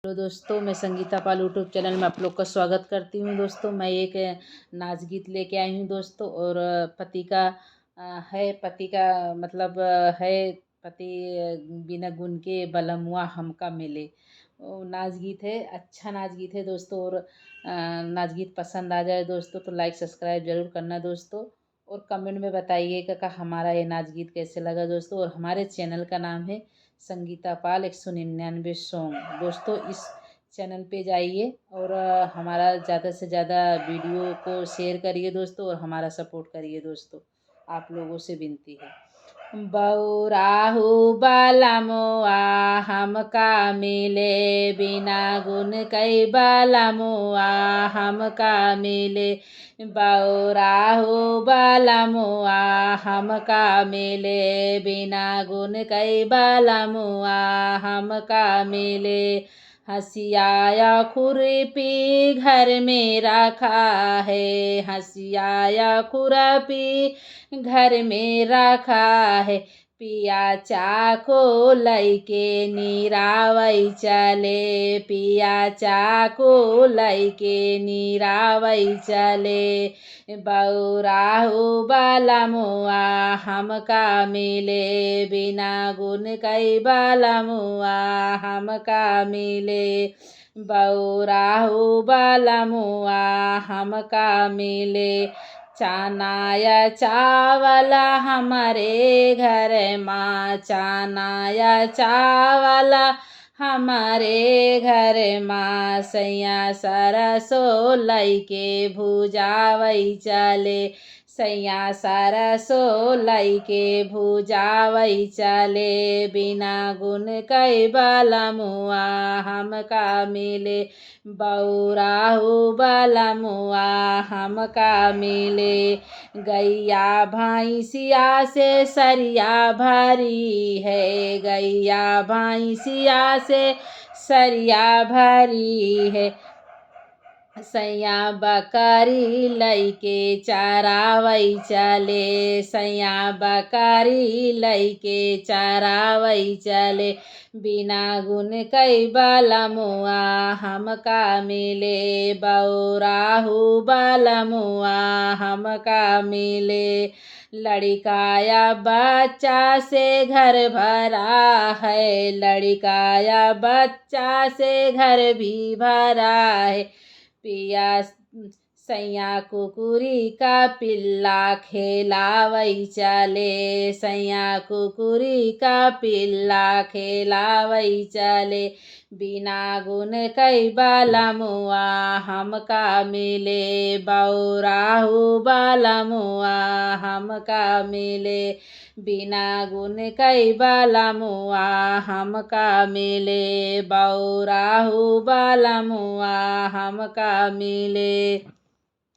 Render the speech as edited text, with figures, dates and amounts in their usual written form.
Hello दोस्तों, मैं संगीता पाल YouTube channel में आप लोग का स्वागत करती हूँ। दोस्तों, मैं एक नाच गीत लेके आई हूँ दोस्तों। और पति का पति का मतलब है पति बिना गुण के बलमुआ हमका मिले। वो नाच गीत है, अच्छा नाच गीत है दोस्तों। और नाच गीत पसंद आ जाए दोस्तों तो लाइक सब्सक्राइब जरूर करना दोस्तों। और कमेंट में बताइएगा कि हमारा ये नाच गीत कैसे लगा दोस्तों। और हमारे चैनल का नाम है संगीता पाल 199 सॉन्ग। दोस्तों, इस चैनल पे जाइए और हमारा ज़्यादा से ज़्यादा वीडियो को शेयर करिए दोस्तों। और हमारा सपोर्ट करिए दोस्तों, आप लोगों से विनती है। बौराहु बालामुआ हमका मिले, बिना गुण कई बालामुआ हमका मिले। बौराहु बालामुआ हमका मिले, बिना गुण कई बालामुआ हमका मिले। हसियाया खुरपी घर में रखा है, हसियाया खुरपी घर में रखा है। पिया चाको लैके नीरावई चले, पिया चाको लैके नीरावई चले। बौराहु बालामुआ हमका मिले, बिना गुण कई बालामुआ हमका मिले। बौराहु बालामुआ हमका मिले। चानाया चावला हमारे घर माँ, चानाया चावला हमारे घर माँ। सैया सरसो लैके भुजावई चले, सैया सरसो लैके भुजावई चले। बिना गुण कई बालामुआ हमका मिले, बौराहु बालामुआ हमका मिले। गैया भैंसिया से सरिया भरी है, गैया भैंसिया से सरिया भरी है। सैया बकरी लैके चरावई चले, सैया बकरी लैके चरावई चले। बिना गुण कई बालामुआ हमका मिले, बौराहु बालामुआ हमका मिले। लड़काया बच्चा से घर भरा है, लड़काया बच्चा से घर भी भरा है। पिया सैया कुकुरी का पिल्ला खेलावई चले, सैया कुकुरी का पिल्ला खेलावई चले। बिना गुण कई बालामुआ हमका मिले, बौराहु बालामुआ हमका मिले। बिना गुण कई बालामुआ हमका मिले, बौराहु बालामुआ हमका मिले।